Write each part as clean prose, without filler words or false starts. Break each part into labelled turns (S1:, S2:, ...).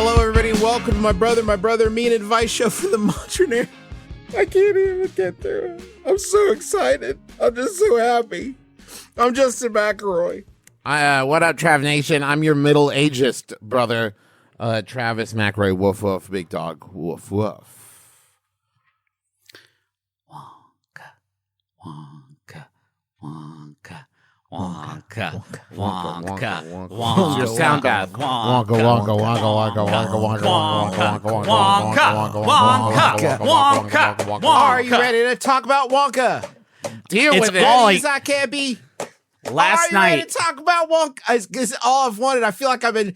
S1: Hello, everybody, and welcome to my brother, me, and advice show for the Montrenaire. I can't even get through it. I'm so excited. I'm just so happy. I'm Justin McElroy.
S2: What up, Trav Nation? I'm your middle-aged brother, Travis McElroy. Woof, woof, big dog. Woof, woof. Wonka, Wonka, Wonka, Wonka, Wonka, Wonka. Your sound bath. Wonka, Wonka, Wonka, Wonka, Wonka, Wonka, Wonka, Wonka, Wonka, Wonka.
S1: Are you ready to talk about Wonka?
S2: Deal with it.
S1: I can't be.
S3: Last night.
S1: Are you ready to talk about Wonka? It's all I've wanted. I feel like I've been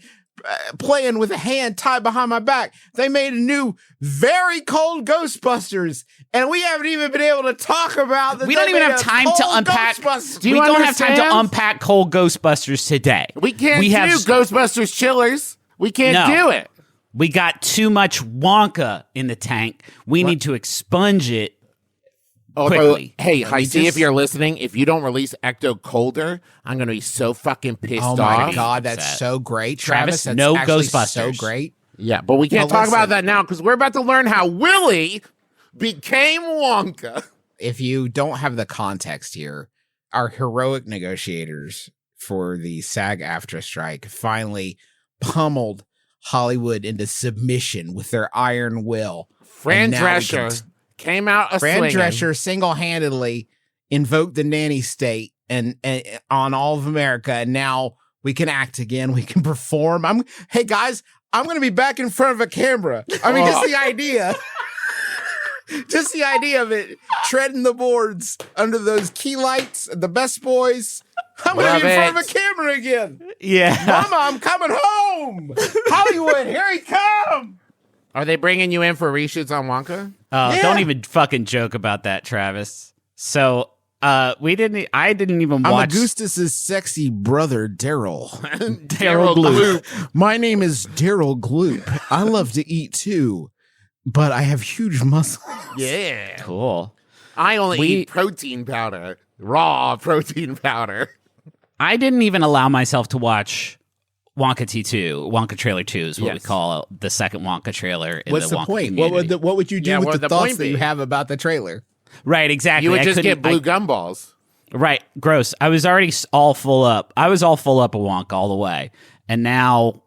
S1: playing with a hand tied behind my back. They made a new, very cold Ghostbusters, and we haven't even been able to talk about that.
S3: We don't even have time to unpack. We don't have time to unpack cold Ghostbusters today.
S2: We can't do Ghostbusters chillers. We can't do it.
S3: We got too much Wonka in the tank. We need to expunge it quickly.
S2: Hey, Heisey, if you're listening, if you don't release Ecto Colder, I'm going to be so fucking pissed off.
S1: Oh my God, that's so great. Travis, that's
S3: no
S1: actually
S3: Ghostbusters.
S1: so great.
S2: Yeah, but we can't talk about that now because we're about to learn how Willy became Wonka.
S1: If you don't have the context here, our heroic negotiators for the SAG-AFTRA strike finally pummeled Hollywood into submission with their iron will.
S2: Fran Drescher came out a
S1: Fran
S2: swinging.
S1: Drescher single-handedly invoked the nanny state and on all of America, and now we can act again. We can perform. Hey guys, I'm going to be back in front of a camera. I mean, just the idea. Just the idea of it, treading the boards under those key lights, the best boys. I'm going to be in front of a camera again.
S3: Yeah.
S1: Mama, I'm coming home. Hollywood, here he come.
S2: Are they bringing you in for reshoots on Wonka?
S3: Yeah. Don't even fucking joke about that, Travis. So I didn't even watch.
S1: I'm Augustus's sexy brother, Daryl.
S3: Daryl Gloop.
S1: My name is Daryl Gloop. I love to eat too, but I have huge muscles.
S2: Yeah.
S3: Cool.
S2: I only eat protein powder, raw protein powder.
S3: I didn't even allow myself to watch Wonka T2, Wonka Trailer 2 is what we call the second Wonka trailer in
S1: What's
S3: the
S1: the
S3: Wonka
S1: point?
S3: community.
S1: What would you do with the thoughts that you
S2: be?
S1: have about the trailer?
S3: Right, exactly.
S2: You would just get blue gumballs.
S3: Right, gross. I was already all full up. I was all full up of Wonka all the way. And now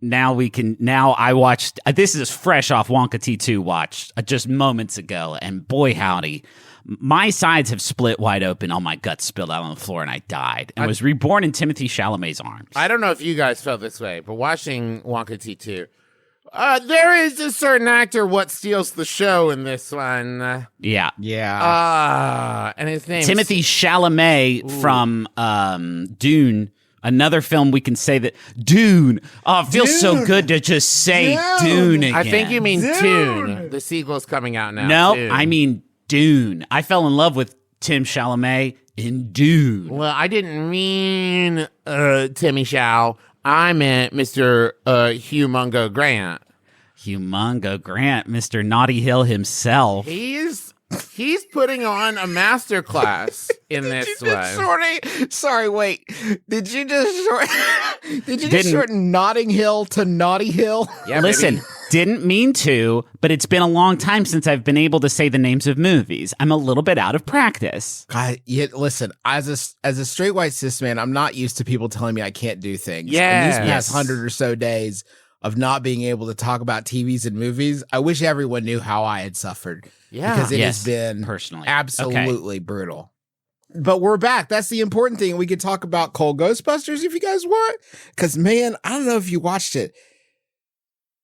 S3: I watched, this is fresh off Wonka T2 watched just moments ago. And boy, howdy, my sides have split wide open. All my guts spilled out on the floor and I died. And was reborn in Timothée Chalamet's arms.
S2: I don't know if you guys felt this way, but watching Wonka T2, there is a certain actor what steals the show in this one.
S3: Yeah.
S2: And his name
S3: Timothée Chalamet from Dune. Another film we can say that Dune. Oh, it feels so good to just say Dune again.
S2: I think you mean Dune. The sequel's coming out now.
S3: No,
S2: Dune.
S3: I mean Dune. I fell in love with Tim Chalamet in Dune.
S2: Well, I didn't mean Timmy Chow. I meant Mr. Hugh Mungo Grant.
S3: Hugh Mungo Grant, Mr. Naughty Hill himself.
S2: He's putting on a master class in this one.
S1: Sorry, wait. Did you just shorten Notting Hill to Naughty Hill?
S2: Yeah,
S3: listen,
S2: baby.
S3: Didn't mean to, but it's been a long time since I've been able to say the names of movies. I'm a little bit out of practice.
S1: Listen, as a straight white cis man, I'm not used to people telling me I can't do things.
S2: Yeah.
S1: And these past 100 or so days of not being able to talk about TVs and movies, I wish everyone knew how I had suffered.
S2: Yeah.
S1: Because it has been
S3: personally
S1: absolutely brutal. But we're back. That's the important thing. We could talk about Cold Ghostbusters if you guys want. Because, man, I don't know if you watched it.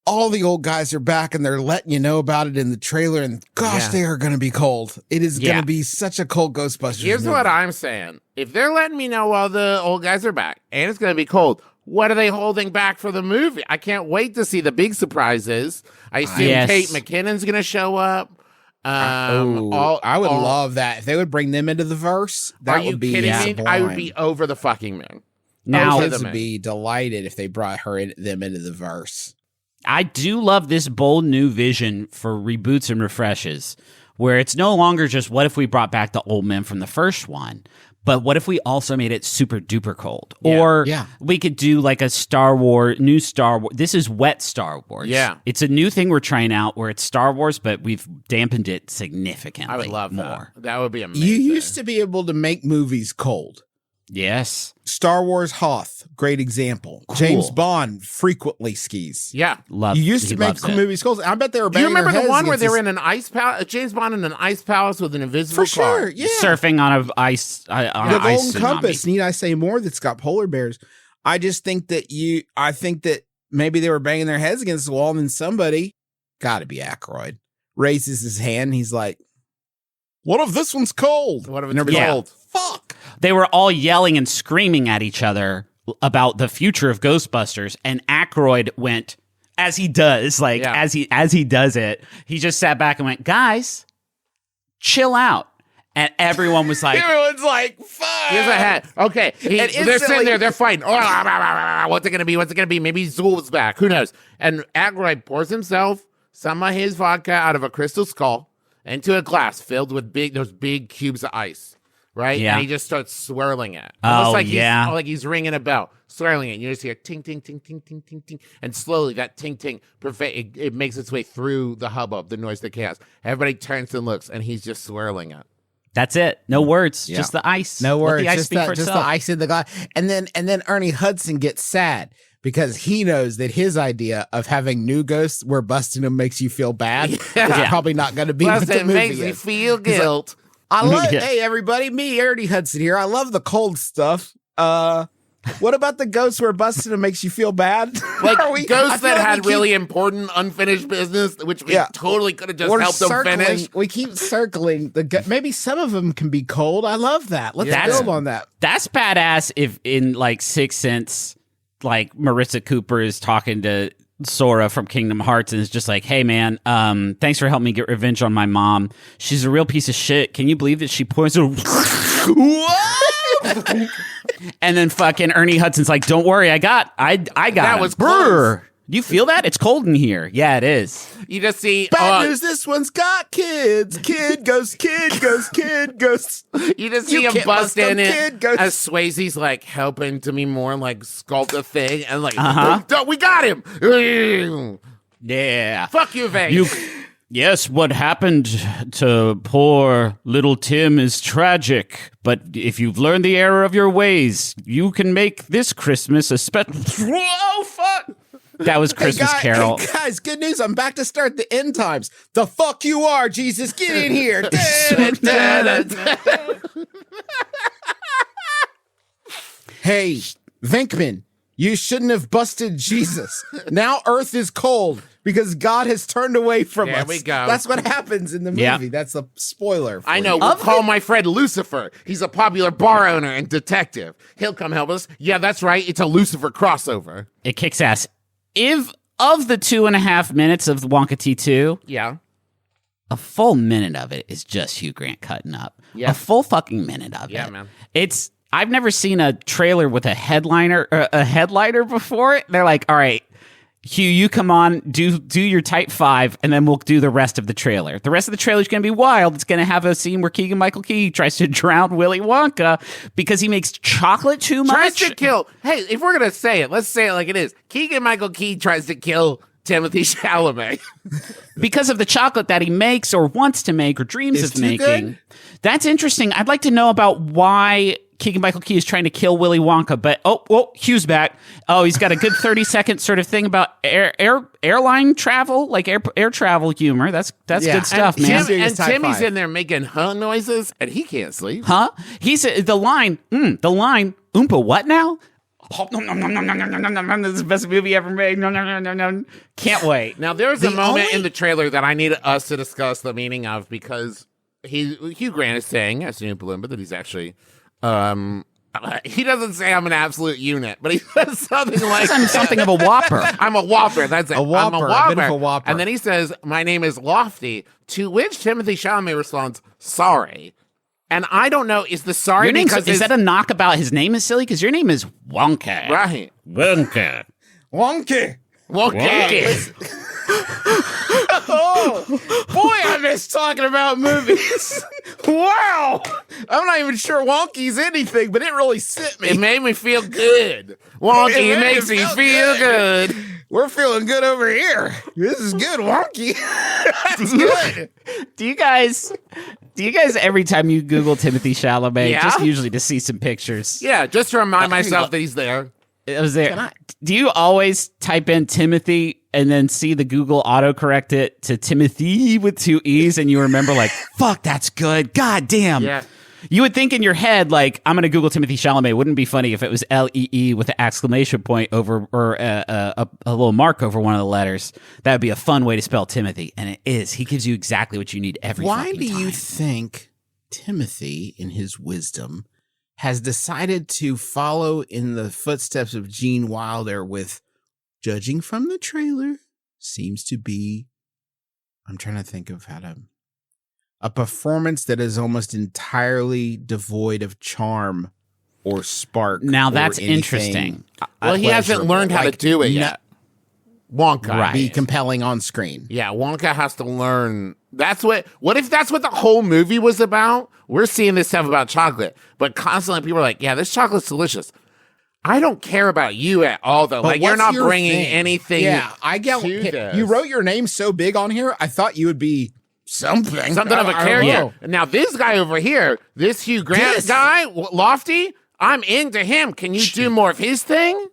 S1: All the old guys are back and they're letting you know about it in the trailer. And gosh, they are going to be cold. It is going to be such a cold Ghostbusters
S2: Here's
S1: movie.
S2: what I'm saying. If they're letting me know all the old guys are back and it's going to be cold, what are they holding back for the movie? I can't wait to see the big surprises. I assume Kate McKinnon's going to show up.
S1: I would love that. If they would bring them into the verse, that would be
S2: kidding me? I would be over the fucking moon.
S3: Now,
S1: kids would be delighted if they brought them into the verse.
S3: I do love this bold new vision for reboots and refreshes, where it's no longer just what if we brought back the old men from the first one, But what if we also made it super duper cold?
S2: Yeah.
S3: Or
S1: Yeah.
S3: we could do like a new Star Wars. This is wet Star Wars.
S2: Yeah.
S3: It's a new thing we're trying out where it's Star Wars, but we've dampened it significantly.
S2: I would love
S3: more.
S2: That would be amazing.
S1: You used to be able to make movies cold.
S3: Yes.
S1: Star Wars Hoth, great example.
S3: Cool.
S1: James Bond frequently skis.
S2: Yeah.
S3: Love
S1: You used
S3: he
S1: to make
S3: loves it.
S1: movies cold. I bet they were
S2: Do you
S1: banging their
S2: remember the
S1: heads
S2: one where
S1: against
S2: they were
S1: this-
S2: in an ice palace? James Bond in an ice palace with an invisible
S1: For
S2: car.
S1: sure, yeah.
S3: Surfing on an ice on
S1: The
S3: an ice
S1: Golden
S3: tsunami.
S1: Compass. Need I say more? That's got polar bears. I just think that I think that maybe they were banging their heads against the wall, and then somebody, gotta be Aykroyd, raises his hand. And he's like, "What if this one's cold?
S2: What if
S1: And
S2: it's
S1: everybody's
S2: cold?
S1: like, fuck."
S3: They were all yelling and screaming at each other about the future of Ghostbusters, and Aykroyd went, as he does, as he does it, he just sat back and went, "Guys, chill out." And everyone was like,
S1: Everyone's like, "Fuck."
S2: Here's a hat. Okay.
S1: And
S2: They're sitting
S1: instantly-
S2: there. They're fighting. What's it going to be? What's it going to be? Maybe Zool's back. Who knows? And Aykroyd pours himself some of his vodka out of a crystal skull into a glass filled with those big cubes of ice. Right?
S3: Yeah.
S2: And he just starts swirling it.
S3: Oh,
S2: Almost like
S3: yeah.
S2: like he's ringing a bell, swirling it. You just hear ting, ting, ting, ting, ting, ting, ting. And slowly that ting, ting, it makes its way through the hubbub, the noise, the chaos. Everybody turns and looks, and he's just swirling it.
S3: "That's it. No words.
S1: Yeah.
S3: Just the ice.
S1: No
S3: Let
S1: words,
S3: the ice
S1: just
S3: speak for
S1: the
S3: itself."
S1: ice in the glass. And then Ernie Hudson gets sad because he knows that his idea of having new ghosts where busting them makes you feel bad is probably not going to be
S2: Plus,
S1: what the
S2: it
S1: movie
S2: makes me
S1: is.
S2: feel guilt.
S1: I love,
S3: Yeah.
S1: hey everybody, me Ernie Hudson here. I love the cold stuff. What about the ghosts where busting them makes you feel bad?
S2: Like
S1: Are we- I
S2: ghosts
S1: feel
S2: that
S1: like
S2: had
S1: we
S2: really important unfinished business, which we totally could have just
S1: we're
S2: helped them
S1: circling.
S2: finish.
S1: We keep circling maybe some of them can be cold. I love that. Let's
S3: Yeah.
S1: build on that.
S3: That's badass if in like Sixth Sense, like Marissa Cooper is talking to Sora from Kingdom Hearts and is just like, "Hey man, thanks for helping me get revenge on my mom. She's a real piece of shit. Can you believe that she pours And then fucking Ernie Hudson's like, "Don't worry, I got
S2: That
S3: him."
S2: was
S3: Brr. Do you feel that? It's cold in here. Yeah, it is.
S2: You just see
S1: Bad news, this one's got kids. Kid ghost, kid ghost, kid ghost.
S2: You just see
S1: You
S2: him
S1: can't
S2: bust
S1: bust them,
S2: in it
S1: kid, ghost.
S2: as Swayze's like helping to me more like sculpt a thing and like we got him.
S3: Yeah.
S2: Fuck you, Vegas.
S3: Yes, what happened to poor little Tim is tragic, but if you've learned the error of your ways, you can make this Christmas a special. Oh, fuck! That was Christmas Carol.
S1: Hey guys, good news. I'm back to start the end times. The fuck you are, Jesus. Get in here. Hey, Venkman, you shouldn't have busted Jesus. Now Earth is cold because God has turned away from us.
S2: There we go.
S1: That's what happens in the movie.
S3: Yeah.
S1: That's a spoiler.
S2: I know. We'll call my friend Lucifer. He's a popular bar owner and detective. He'll come help us. Yeah, that's right. It's a Lucifer crossover.
S3: It kicks ass. If of the 2.5 minutes of Wonka T2,
S2: Yeah.
S3: a full minute of it is just Hugh Grant cutting up.
S2: Yeah.
S3: A full fucking minute of it.
S2: Yeah, man.
S3: I've never seen a trailer with a headliner before. They're like, "All right, Hugh, you come on, do your type 5, and then we'll do the rest of the trailer. The rest of the trailer is going to be wild. It's going to have a scene where Keegan-Michael Key tries to drown Willy Wonka because he makes chocolate too much.
S2: Tries to kill. Hey, if we're going to say it, let's say it like it is. Keegan-Michael Key tries to kill Timothée Chalamet.
S3: Because of the chocolate that he makes or wants to make or dreams
S1: It's
S3: of
S1: too
S3: making.
S1: good?
S3: That's interesting. I'd like to know about why Keegan-Michael Key is trying to kill Willy Wonka, but Hugh's back. Oh, he's got a good 30-second sort of thing about airline travel, like air travel humor. That's
S1: Yeah,
S3: good stuff,
S1: and
S3: man.
S1: Serious
S2: And
S1: type
S2: Timmy's
S1: 5.
S2: in there making noises, and he can't sleep.
S3: Huh? He's the line, Oompa what now? This is the best movie ever made. No. Can't wait.
S2: Now, there's a
S1: The
S2: moment
S1: only-
S2: in the trailer that I need us to discuss the meaning of because Hugh Grant is saying, as an Oompa Loompa, that he's actually, he doesn't say I'm an absolute unit, but he says something like
S3: I'm something of a whopper.
S2: I'm a whopper. That's it.
S1: A whopper,
S2: I'm
S1: a bit of a whopper.
S2: And then he says, my name is Lofty, to which Timothée Chalamet responds, sorry. And I don't know, is the sorry
S3: Your name's,
S2: because
S3: is that a knock about his name is silly? Because your name is Wonka.
S2: right?
S3: Wonka.
S1: Wonky.
S2: Wonky.
S1: Oh, boy, I miss talking about movies. Wow. I'm not even sure Wonky's anything, but it really sent me.
S2: It made me feel good. Wonky makes me feel good.
S1: We're feeling good over here. This is good, Wonky. That's good.
S3: Do you guys every time you Google Timothée Chalamet,
S2: Yeah?
S3: just usually to see some pictures?
S2: Yeah, just to remind myself that he's there.
S3: It was there. Do you always type in Timothy and then see the Google autocorrect it to Timothée with 2 E's and you remember like, fuck, that's good. God damn.
S2: Yeah.
S3: You would think in your head, like, I'm going to Google Timothée Chalamet. Wouldn't it be funny if it was Lee with an exclamation point over or a little mark over one of the letters? That would be a fun way to spell Timothy. And it is. He gives you exactly what you need every
S1: Why
S3: fucking
S1: do
S3: time.
S1: you think Timothy, in his wisdom, has decided to follow in the footsteps of Gene Wilder with, judging from the trailer, seems to be, I'm trying to think of how to, a performance that is almost entirely devoid of charm or spark.
S3: Now
S1: or
S3: that's
S1: anything
S3: interesting.
S2: Well, he hasn't
S1: pleasurable.
S2: learned how to
S1: Like,
S2: do it yet. Wonka.
S3: Right.
S1: Be compelling on screen.
S2: Yeah, Wonka has to learn. What if that's what the whole movie was about? We're seeing this stuff about chocolate, but constantly people are like, yeah, this chocolate's delicious. I don't care about you at all, though.
S1: But
S2: Like, you're
S1: what's
S2: not
S1: your
S2: bringing
S1: thing?
S2: anything.
S1: Yeah, I get.
S2: to this.
S1: You wrote your name so big on here. I thought you would be something
S2: Something of a
S1: I don't
S2: character.
S1: know.
S2: Now, this guy over here, this Hugh Grant
S1: This-
S2: guy, Lofty, I'm into him. Can you do more of his thing?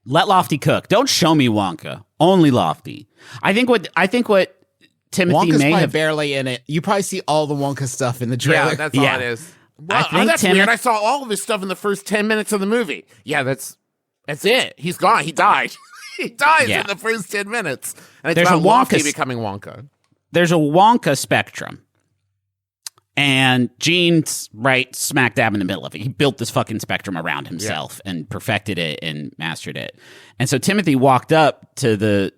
S3: Let Lofty cook. Don't show me Wonka. Only Lofty. I think what Timothy
S1: Wonka's
S3: may
S1: probably
S3: have.
S1: barely in it. You probably see all the Wonka stuff in the trailer.
S2: Yeah, that's all
S3: Yeah.
S2: it is.
S3: I
S2: Well,
S3: think
S2: that's
S3: Tim-
S2: weird. I saw all of his stuff in the first 10 minutes of the movie. Yeah, that's it. He's gone. He died. He dies
S3: Yeah.
S2: in the first 10 minutes. And it's
S3: There's
S2: about
S3: a Wonka
S2: Lofty
S3: s-
S2: becoming Wonka.
S3: There's a Wonka spectrum. And Gene's right smack dab in the middle of it. He built this fucking spectrum around himself and perfected it and mastered it. And so Timothy walked up to the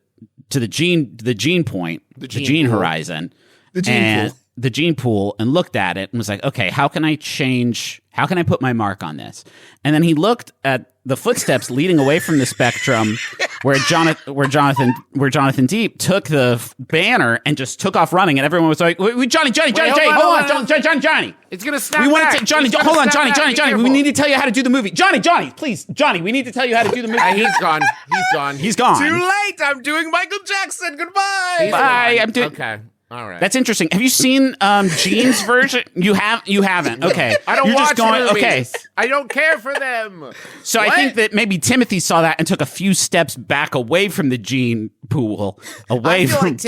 S3: gene point, the
S2: gene
S3: gene
S2: pool.
S3: horizon,
S1: The gene
S3: and
S1: pool.
S3: the gene pool, and looked at it and was like, okay, how can I put my mark on this? And then he looked at the footsteps leading away from the spectrum where Jonathan Deep took the banner and just took off running, and everyone was like, wait, Johnny,
S2: hold on.
S3: Johnny.
S2: It's going to snap
S3: We want
S2: back.
S3: to Johnny,
S2: It's gonna
S3: hold on,
S2: snap
S3: Johnny,
S2: back. Be
S3: we
S2: careful.
S3: need to tell you how to do the movie. Johnny, please, Johnny, we need to tell you how to do the movie.
S2: He's gone. He's gone.
S3: He's gone.
S1: Too late. I'm doing Michael Jackson. Goodbye.
S2: He's
S3: Bye.
S2: gone.
S3: I'm doing.
S2: Okay. All right.
S3: That's interesting. Have you seen Gene's version? You haven't. Okay.
S2: I don't
S3: You're
S2: watch
S3: just going,
S2: movies.
S3: okay.
S2: I don't care for them.
S3: So I think that maybe Timothy saw that and took a few steps back away from the gene pool, away
S1: I feel
S3: from.
S1: like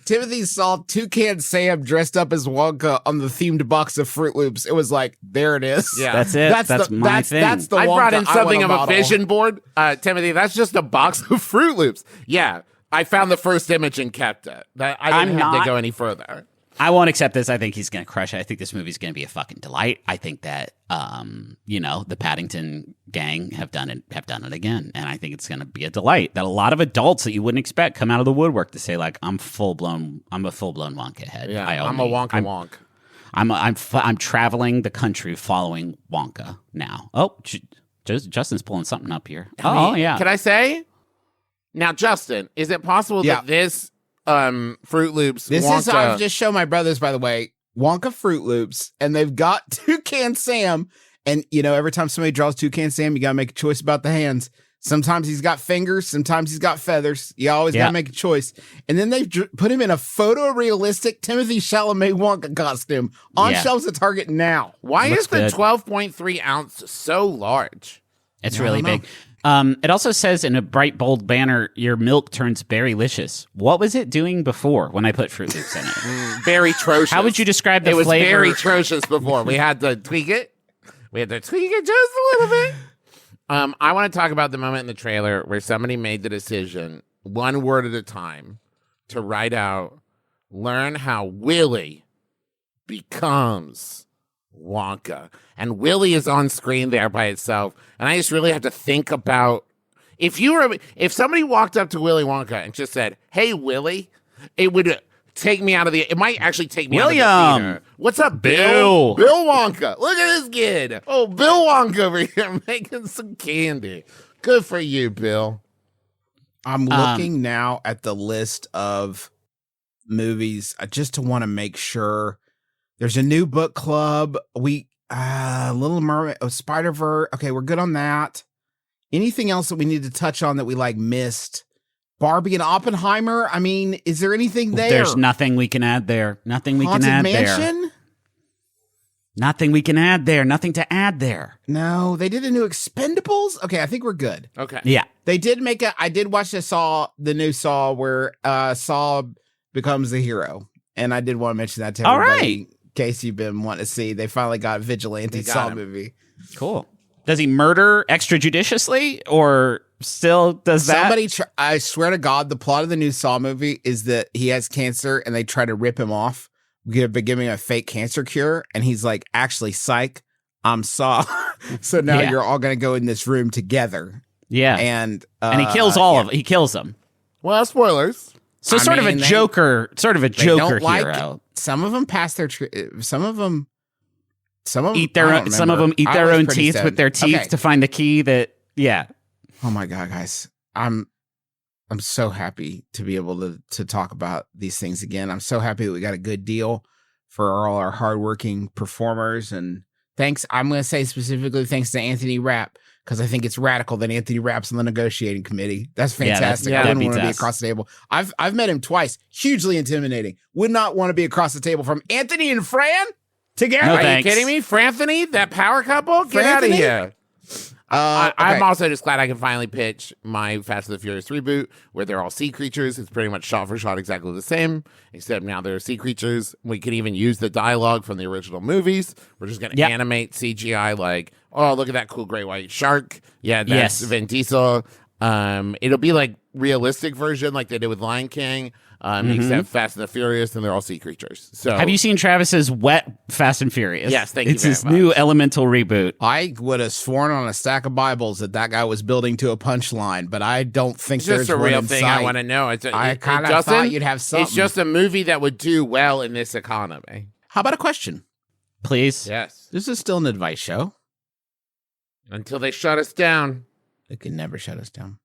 S1: Timothy saw Toucan Sam dressed up as Wonka on the themed box of Fruit Loops. It was like, there it is.
S2: Yeah.
S3: That's it. That's my thing.
S1: That's the
S2: I
S1: Wonka
S2: brought in something
S1: wanna
S2: of a
S1: model.
S2: vision board. Timothy, that's just a box of Fruit Loops. Yeah. I found the first image and kept it. I didn't have to go any further.
S3: I won't accept this. I think he's going to crush it. I think this movie's going to be a fucking delight. I think that, the Paddington gang have done it again, and I think it's going to be a delight. That a lot of adults that you wouldn't expect come out of the woodwork to say like, I'm a full blown Wonka head.
S2: Yeah,
S3: I
S2: I'm a Wonka wonk.
S3: I'm traveling the country following Wonka now. Oh, Justin's pulling something up here. Oh yeah.
S2: Can I say? Now, Justin, is it possible
S1: Yeah.
S2: that this Fruit Loops
S1: This
S2: Wonka,
S1: is, I've just shown my brothers, by the way, Wonka Fruit Loops, and they've got Toucan Sam. And, every time somebody draws Toucan Sam, you got to make a choice about the hands. Sometimes he's got fingers. Sometimes he's got feathers. You always got to make a choice. And then they've put him in a photorealistic Timothée Chalamet Wonka costume on shelves at Target now.
S2: why
S3: Looks
S2: is the
S3: good.
S2: 12.3 ounce so large?
S3: It's
S1: I
S3: really
S1: don't know.
S3: big. It also says in a bright, bold banner, your milk turns berry-licious. What was it doing before when I put Fruit Loops in it?
S2: Very atrocious.
S3: How would you describe the
S2: It was
S3: flavor?
S2: very atrocious before. We had to tweak it. Just a little bit. I want to talk about the moment in the trailer where somebody made the decision, one word at a time, to write out, learn how Willy becomes Wonka. And Willy is on screen there by itself. And I just really have to think about, if somebody walked up to Willy Wonka and just said, hey, Willy, it would take me out of it might actually take me out of the
S3: William.
S2: theater. What's up, Bill? Bill Wonka. Look at this kid. Oh, Bill Wonka over here making some candy. Good for you, Bill.
S1: I'm looking now at the list of movies just to want to make sure There's a new book club. Little Mermaid, Spider-Verse. Okay, we're good on that. Anything else that we need to touch on that we missed? Barbie and Oppenheimer. I mean, is there anything there?
S3: There's nothing we can add there. Nothing we
S1: Haunted
S3: can add
S1: Mansion?
S3: there. Nothing we can add there. Nothing to add there.
S1: No, they did a new Expendables. Okay, I think we're good.
S2: Okay.
S3: Yeah.
S1: They did I did watch the new Saw where Saw becomes the hero. And I did want to mention that to everybody.
S3: All right.
S1: In case you've been wanting to see, they finally got a vigilante Saw movie.
S3: Cool. Does he murder extrajudiciously or still does that?
S1: I swear to God, the plot of the new Saw movie is that he has cancer and they try to rip him off. Give him a fake cancer cure. And he's like, actually, psych, I'm Saw. So now you're all going to go in this room together.
S3: Yeah.
S1: And
S3: he kills he kills them.
S2: Well, spoilers.
S3: So sort of a Joker hero.
S1: Some of them pass some of them
S3: eat their own teeth with their teeth to find the key
S1: Oh my God, guys. I'm so happy to be able to talk about these things again. I'm so happy that we got a good deal for all our hardworking performers. And I'm going to say specifically thanks to Anthony Rapp, because I think it's radical that Anthony Rapp's on the negotiating committee. That's fantastic. I wouldn't want to be across the table. I've met him twice. Hugely intimidating. Would not want to be across the table from Anthony and Fran together.
S3: No,
S2: Are you kidding me? Franthony, that power couple? Get out of here. I'm also just glad I can finally pitch my Fast and the Furious reboot where they're all sea creatures. It's pretty much shot for shot exactly the same, except now they're sea creatures. We can even use the dialogue from the original movies. We're just going to animate CGI like, oh, look at that cool great white shark. Yeah, that's Vin Diesel. It'll be like realistic version like they did with Lion King, except Fast and the Furious, and they're all sea creatures. So,
S3: have you seen Travis's wet Fast and Furious?
S2: Yes, thank you.
S3: It's his new elemental reboot.
S1: I would have sworn on a stack of Bibles that guy was building to a punchline, but I don't think
S2: it's just
S1: there's
S2: a real
S1: one
S2: thing.
S1: I
S2: want to know.
S1: I kind of thought you'd have something.
S2: It's just a movie that would do well in this economy.
S1: How about a question?
S3: Please?
S2: Yes.
S1: This is still an advice show.
S2: Until they shut us down.
S1: They can never shut us down.